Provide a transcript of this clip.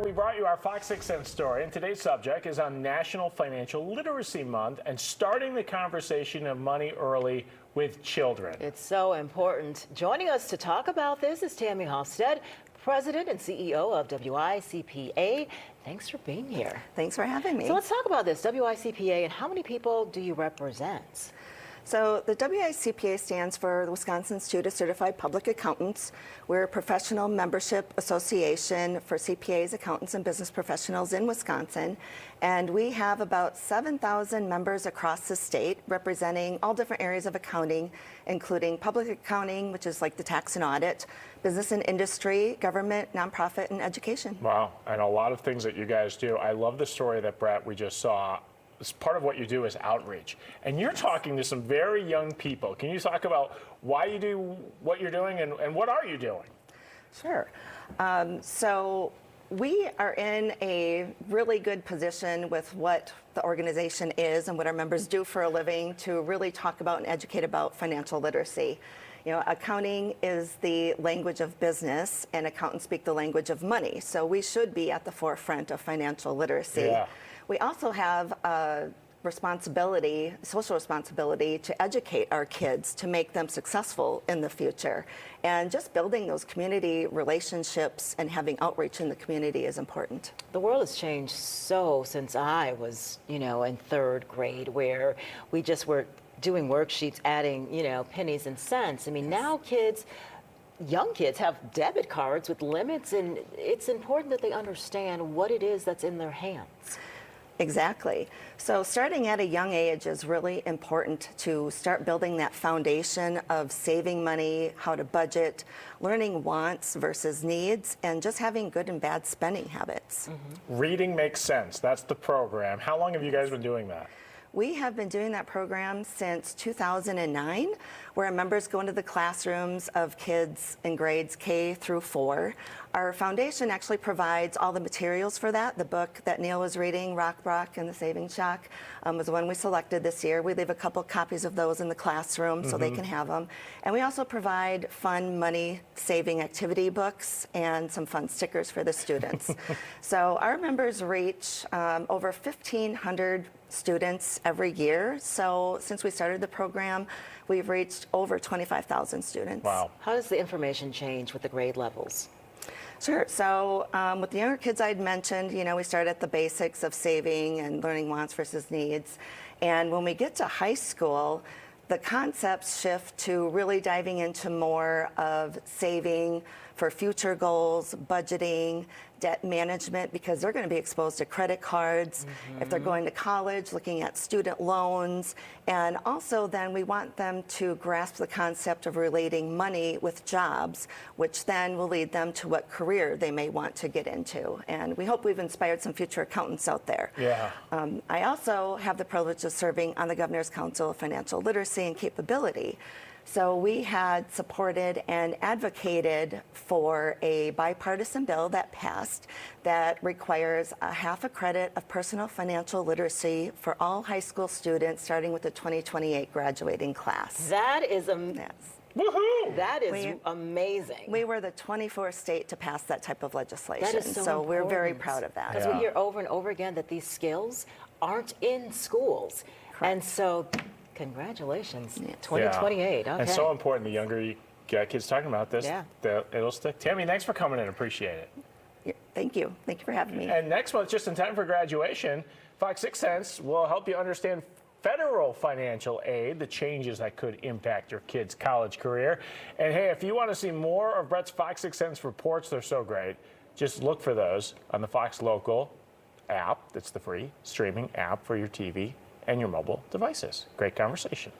we brought you our Fox 6 Cents story, and today's subject is on National Financial Literacy Month and starting the conversation of money early with children. It's so important. Joining us to talk about this is Tammy Hofstede, President and CEO of WICPA. Thanks for being here. Thanks for having me. So let's talk about this, WICPA, and how many people do you represent? So the WICPA stands for the Wisconsin Institute of Certified Public Accountants. We're a professional membership association for CPAs, accountants, and business professionals in Wisconsin. And we have about 7,000 members across the state representing all different areas of accounting, including public accounting, which is like the tax and audit, business and industry, government, nonprofit, and education. Wow, and a lot of things that you guys do. I love the story that, Brett, we just saw. Part of what you do is outreach, and you're talking to some very young people. Can you talk about why you do what you're doing and what are you doing? Sure. So we are in a really good position with what the organization is and what our members do for a living to really talk about and educate about financial literacy. You know, accounting is the language of business, and accountants speak the language of money. So we should be at the forefront of financial literacy. Yeah. We also have a responsibility, social responsibility, to educate our kids to make them successful in the future. And just building those community relationships and having outreach in the community is important. The world has changed so since I was, in third grade, where we just were doing worksheets, adding, pennies and cents. I mean, now young kids have debit cards with limits, and it's important that they understand what it is that's in their hands. Exactly. So starting at a young age is really important to start building that foundation of saving money, how to budget, learning wants versus needs, and just having good and bad spending habits. Mm-hmm. Reading Makes Sense. That's the program. How long have you guys been doing that? We have been doing that program since 2009, where our members go into the classrooms of kids in grades K through 4. Our foundation actually provides all the materials for that. The book that Neil was reading, Rock Brock and the Saving Shock, was the one we selected this year. We leave a couple copies of those in the classroom so they can have them. And we also provide fun money-saving activity books and some fun stickers for the students. So our members reach over 1,500 students every year. So since we started the program, we've reached over 25,000 students. Wow. How does the information change with the grade levels? Sure. So with the younger kids I'd mentioned, we start at the basics of saving and learning wants versus needs. And when we get to high school, the concepts shift to really diving into more of saving for future goals, budgeting, debt management, because they're going to be exposed to credit cards. Mm-hmm. If they're going to college, looking at student loans. And also then we want them to grasp the concept of relating money with jobs, which then will lead them to what career they may want to get into. And we hope we've inspired some future accountants out there. Yeah. I also have the privilege of serving on the Governor's Council of Financial Literacy and Capability. So we had supported and advocated for a bipartisan bill that passed that requires a half a credit of personal financial literacy for all high school students starting with the 2028 graduating class. That is Yes. Woohoo! That is amazing. We were the 24th state to pass that type of legislation. That is so so we're very important. proud of that. Because we hear over and over again that these skills aren't in schools. Correct. And so congratulations, 2028. Yeah. Okay. And so important, the younger you get kids talking about this, Yeah. it'll stick. Tammy, thanks for coming in. Appreciate it. Yeah, thank you. Thank you for having me. And next month, just in time for graduation, Fox 6 Cents will help you understand federal financial aid, the changes that could impact your kid's college career. And hey, if you want to see more of Brett's Fox 6 Cents reports, they're so great. Just look for those on the Fox Local app. That's the free streaming app for your TV and your mobile devices. Great conversation.